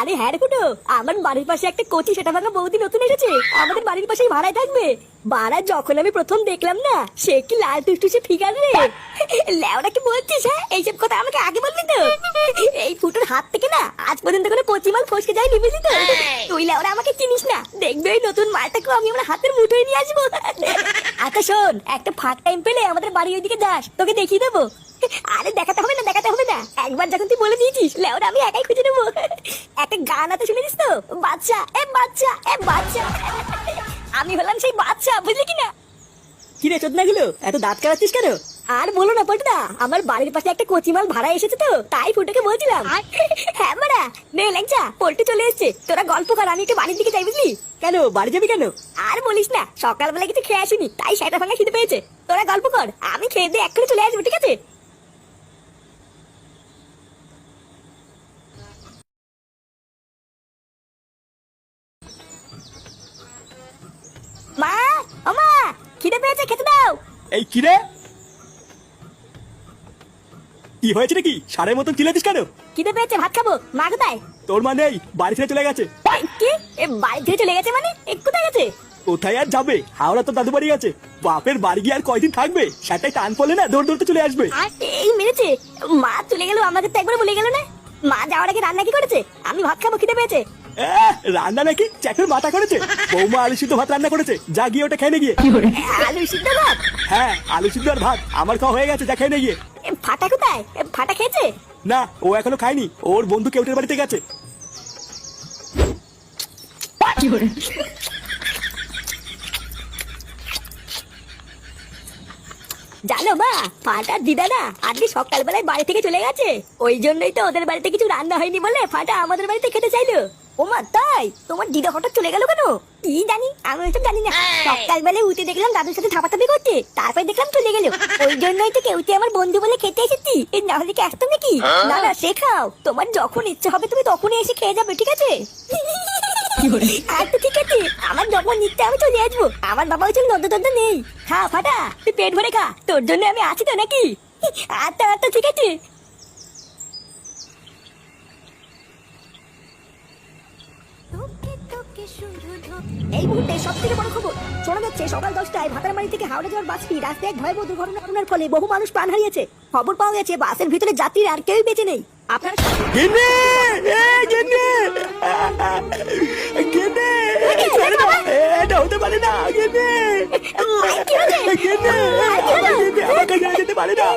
আরে হ্যাঁ রে ফুটো, আমার বাড়ির পাশে একটা কচি সেটা ভাঙা বৌদি নতুন এসেছে, আমাদের বাড়ির পাশেই ভাড়ায় থাকবে। বাড়া যখন আমি প্রথম দেখলাম না, সে কি লাল টুসটুসে ফিগার রে। লেওরা কি বলছিস? হ্যাঁ, এইসব কথা আমাকে আগে বলবি তো। এই ফুটোর হাত থেকে না আজ পর্যন্ত কোনো কচি মাল ফসকে যায়নি, বুঝলি তো। তুই লেওরা আমাকে চিনিস না, দেখবে ওই নতুন মালটাকে আমি আমার হাতের মুঠোয় নিয়ে আসবো। আচ্ছা শোন, একটা ফাঁক টাইম পেলে আমাদের বাড়ির ওইদিকে যাস, তোকে দেখিয়ে দেবো। আরে দেখাতে হবে না, দেখাতে হবে না, একবার যখন তুই বলে দিয়েছিস লেওরা আমি একাই খুঁজে নেবো। একটা গান আছে শুনেছিস তো, বাচ্চা এ বাচ্চা এ বাচ্চা। আমি হলাম সেই বাচ্চা, বুঝলি কিনা? কি রে চোদনা গুলো, এত দাঁত কাটাচ্ছিস কেন? আর বলো না পটদা, আমার বাড়ির পাশে একটা কচিমাল ভাড়া এসেছে তো, তাই ফুটোকে বলছিলাম। হ্যাঁ মারা, নে লেংচা পল্টু চলে এসেছে, তোরা গল্প কর, আমি একটু বাড়ির দিকে যাই, বুঝলি? কেন বাড়ি যাবি কেন? আর বলিস না, সকালবেলা কিছু খেয়ে আসিনি, তাই সেটা ভাঙা খিদে পেয়েছে। তোরা গল্প কর, আমি খেয়ে দিয়ে এক্ষুনি চলে আসবো, ঠিক আছে? মা, ও মা, খিদে পেয়েছে, খেতে দাও। এই কি রে, কি হয়েছে নাকি? সারের মতন চিল্লাতিস কেন? খিদে পেয়েছে, ভাত খাবো। মা কোথায়? তোর মা নেই, বাড়ি ছেড়ে চলে গেছে। কি? এ বাড়ি থেকে চলে গেছে মানে? এ কোথায় গেছে? কোথায় আর যাবে, হাওড়া তো দাদু বাড়ি আছে। বাপের বাড়ি গিয়ে আর কয়দিন থাকবে, সেটাই টান পড়লে না দৌড় দৌড়তে চলে আসবে। এই মেরেছে, মা চলে গেল, আমাকে তো একবার বলে গেল না। মা যাওয়ার আগে রান্না কি করেছে? আমি ভাত খাবো, খিদে পেয়েছে। রান্না নাকি চ্যাটের মাথা করেছে। বৌমা আলু সিদ্ধ ভাত রান্না করেছে, যা গিয়ে ওটা খেয়ে গিয়ে। আলু সিদ্ধ ভাত? হ্যাঁ, আলু সিদ্ধ আর ভাত আমার খাওয়া হয়ে গেছে, যা খেয়ে গিয়ে। ফাটা কোথায়? ফাটা খেয়েছে? না, ও এখনো খায়নি, ওর বন্ধু কেউটের বাড়িতে গেছে। জানো মা, ফাটার দিদা না আজকে সকালবেলায় বাড়ি থেকে চলে গেছে, ওই জন্যই তো ওদের বাড়িতে কিছু রান্না হয়নি বলে ফাটা আমাদের বাড়িতে খেতে চাইলো। ও মা তাই? তোমার দিদা হঠাৎ চলে গেল কেন? কি জানি, আমি ওইসব জানি না। সকালবেলায় উঠে দেখলাম দাদুর সাথে থাপাথাপি করছে, তারপর দেখলাম চলে গেল। ওই জন্যই তো কেউতে আমার বন্ধু বলে খেতে এসেছি, না হলে কি আসতাম নাকি? না না, সে খাও, তোমার যখন ইচ্ছে হবে তুমি তখনই এসে খেয়ে যাবে, ঠিক আছে? আচ্ছা ঠিক আছে, আমার যখন ইচ্ছে আমি চলে আসবো, আমার বাবা ওই জন্য নদ্য নেই। খা ফাটা, তুই পেট ভরে খা, তোর জন্য আমি আছি তো নাকি? আচ্ছা আচ্ছা ঠিক আছে। এই মুহূর্তে সব থেকে বড় খবর শোনা যাচ্ছে, সকাল 10টায় ভাতারমারি থেকে হাওড়া যাওয়ার বাসটি রাস্তায় এক ভয়াবহ দুর্ঘটনার ফলে বহু মানুষ প্রাণ হারিয়েছে। খবর পাওয়া গেছে বাসের ভিতরে যাত্রীরা আর কেউই বেঁচে নেই। আপনারা গেন্ডে, গেন্ডে, গেন্ডে, এটা হতে পারে না। গেন্ডে, গেন্ডে, গেন্ডে, আমাকে যেতে পারে না।